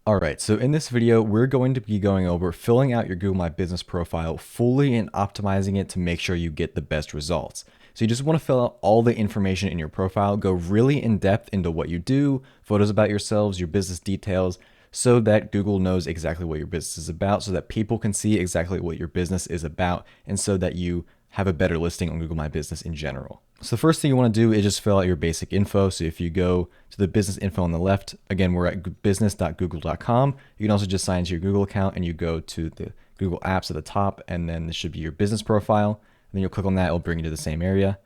Alright, so in this video, we're going to be going over filling out your Google My Business profile fully and optimizing it to make sure you get the best results. So you just want to fill out all the information in your profile, go really in depth into what you do, photos about yourselves, your business details, so that Google knows exactly what your business is about, so that people can see exactly what your business is about, and so that you have a better listing on Google My Business in general. So the first thing you want to do is just fill out your basic info. So if you go to the business info on the left, again, we're at business.google.com. You can also just sign into your Google account and you go to the Google Apps at the top, and then this should be your business profile. And then you'll click on that, it'll bring you to the same area.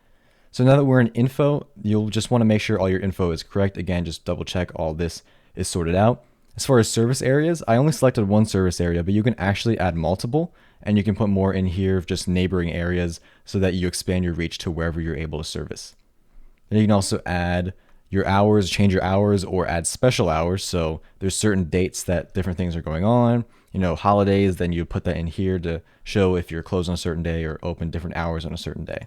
So now that we're in info, you'll just want to make sure all your info is correct. Again, just double check all this is sorted out. As far as service areas, I only selected one service area, but you can actually add multiple, and you can put more in here of just neighboring areas so that you expand your reach to wherever you're able to service. Then you can also add your hours, change your hours, or add special hours. So there's certain dates that different things are going on, holidays, then you put that in here to show if you're closed on a certain day or open different hours on a certain day.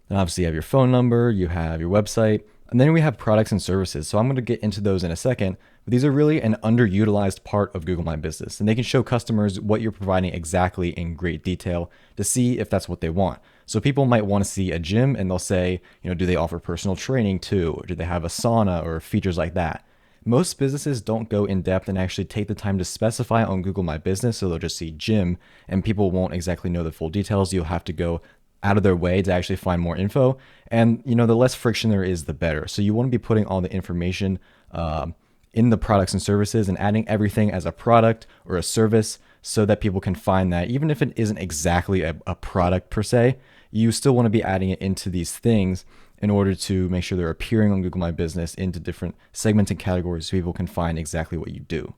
Then obviously you have your phone number, you have your website, and then we have products and services. So I'm going to get into those in a second, but these are really an underutilized part of Google My Business, and they can show customers what you're providing exactly in great detail to see if that's what they want. So people might want to see a gym and they'll say, do they offer personal training too? Or do they have a sauna or features like that? Most businesses don't go in depth and actually take the time to specify on Google My Business. So they'll just see gym and people won't exactly know the full details. You'll have to go out of their way to actually find more info. And the less friction there is, the better. So you want to be putting all the information in the products and services and adding everything as a product or a service so that people can find that. Even if it isn't exactly a product per se, you still want to be adding it into these things in order to make sure they're appearing on Google My Business into different segments and categories so people can find exactly what you do.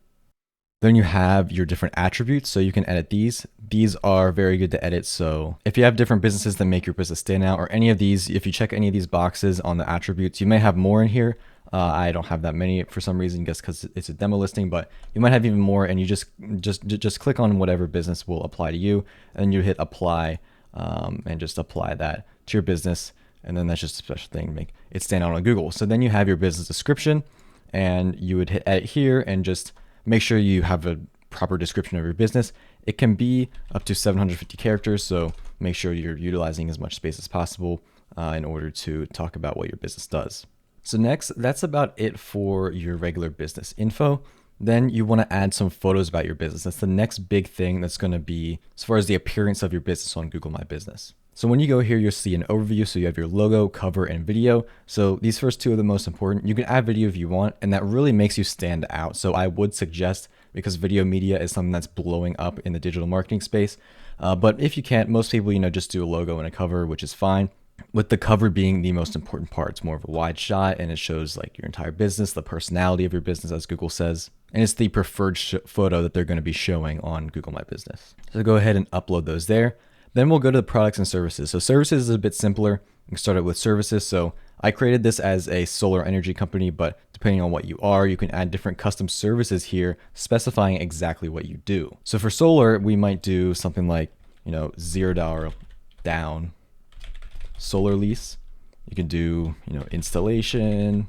Then you have your different attributes, so you can edit these. These are very good to edit. So if you have different businesses that make your business stand out, or any of these, if you check any of these boxes on the attributes, you may have more in here. I don't have that many for some reason, just because it's a demo listing, but you might have even more, and you just click on whatever business will apply to you, and you hit apply, and just apply that to your business. And then that's just a special thing to make it stand out on Google. So then you have your business description, and you would hit edit here and just make sure you have a proper description of your business. It can be up to 750 characters, so make sure you're utilizing as much space as possible in order to talk about what your business does. So next, that's about it for your regular business info. Then you want to add some photos about your business. That's the next big thing that's going to be as far as the appearance of your business on Google My Business. So when you go here, you'll see an overview. So you have your logo, cover, and video. So these first two are the most important. You can add video if you want, and that really makes you stand out. So I would suggest, because video media is something that's blowing up in the digital marketing space. But if you can't, most people, just do a logo and a cover, which is fine. With the cover being the most important part. It's more of a wide shot, and it shows like your entire business, the personality of your business, as Google says. And it's the preferred photo that they're going to be showing on Google My Business. So go ahead and upload those there. Then we'll go to the products and services. So services is a bit simpler. You can start it with services. So I created this as a solar energy company, but depending on what you are, you can add different custom services here, specifying exactly what you do. So for solar, we might do something like, $0 down solar lease. You can do, installation,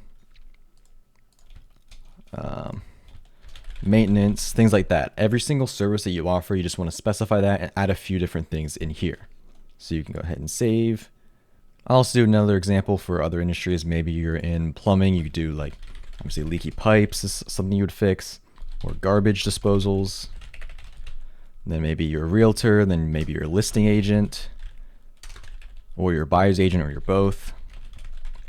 maintenance, things like that. Every single service that you offer, you just want to specify that and add a few different things in here. So you can go ahead and save. I'll also do another example for other industries. Maybe you're in plumbing, you could do like, obviously leaky pipes is something you would fix, or garbage disposals. And then maybe you're a realtor, then maybe you're a listing agent, or you're a buyer's agent, or you're both.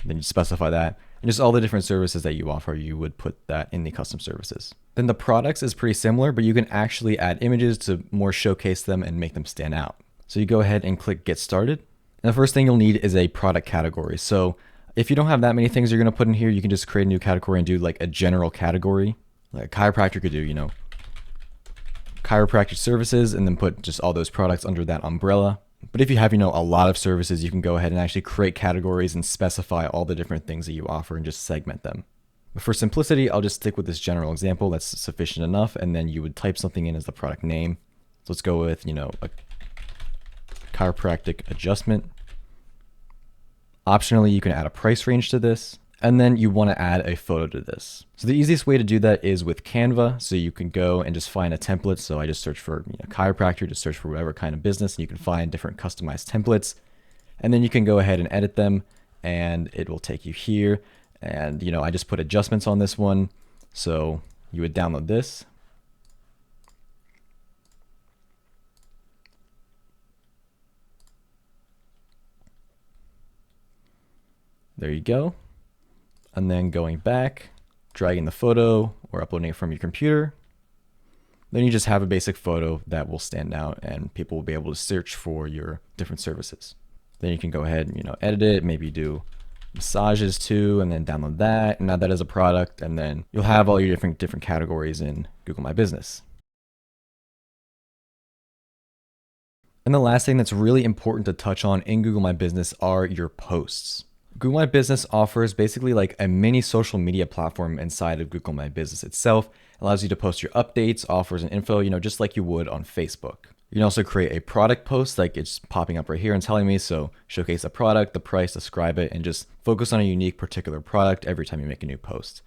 Then you specify that. And just all the different services that you offer, you would put that in the custom services. Then the products is pretty similar, but you can actually add images to more showcase them and make them stand out. So you go ahead and click get started. And the first thing you'll need is a product category. So if you don't have that many things you're going to put in here, you can just create a new category and do like a general category. Like a chiropractor could do, chiropractic services, and then put just all those products under that umbrella. But if you have, a lot of services, you can go ahead and actually create categories and specify all the different things that you offer and just segment them. But for simplicity, I'll just stick with this general example. That's sufficient enough. And then you would type something in as the product name. So let's go with, a chiropractic adjustment. Optionally, you can add a price range to this. And then you want to add a photo to this. So the easiest way to do that is with Canva. So you can go and just find a template. So I just search for chiropractor, just search for whatever kind of business, and you can find different customized templates. And then you can go ahead and edit them, and it will take you here. And I just put adjustments on this one. So you would download this. There you go. And then going back, dragging the photo or uploading it from your computer. Then you just have a basic photo that will stand out and people will be able to search for your different services. Then you can go ahead and edit it, maybe do massages too, and then download that and add that as a product, and then you'll have all your different categories in Google My Business. And the last thing that's really important to touch on in Google My Business are your posts. Google My Business offers basically like a mini social media platform inside of Google My Business itself. It allows you to post your updates, offers, and info, just like you would on Facebook. You can also create a product post, like it's popping up right here and telling me, so showcase the product, the price, describe it, and just focus on a unique particular product every time you make a new post.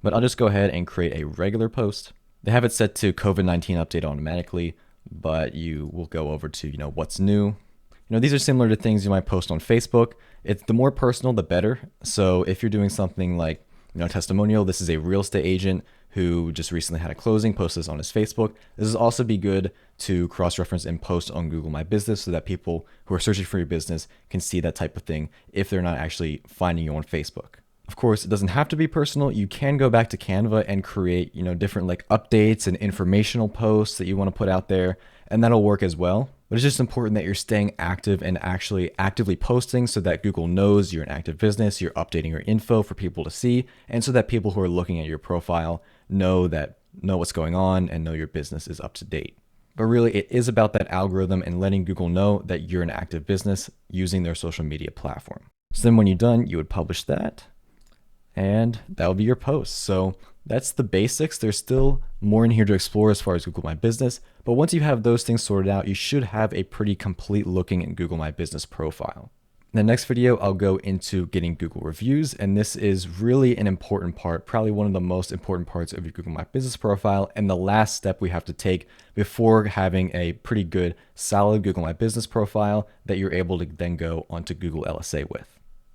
But I'll just go ahead and create a regular post. They have it set to COVID-19 update automatically, but you will go over to, what's new. These are similar to things you might post on Facebook. It's the more personal, the better. So if you're doing something like, testimonial, this is a real estate agent who just recently had a closing, post this on his Facebook. This will also be good to cross-reference and post on Google My Business so that people who are searching for your business can see that type of thing if they're not actually finding you on Facebook. Of course, it doesn't have to be personal. You can go back to Canva and create, different like updates and informational posts that you want to put out there, and that'll work as well. But it's just important that you're staying active and actually actively posting so that Google knows you're an active business, you're updating your info for people to see, and so that people who are looking at your profile know what's going on and know your business is up to date. But really, it is about that algorithm and letting Google know that you're an active business using their social media platform. So then when you're done, you would publish that, and that will be your post. So that's the basics. There's still more in here to explore as far as Google My Business, but once you have those things sorted out, you should have a pretty complete looking Google My Business profile. In the next video, I'll go into getting Google reviews, and this is really an important part, probably one of the most important parts of your Google My Business profile, and the last step we have to take before having a pretty good, solid Google My Business profile that you're able to then go onto Google LSA with.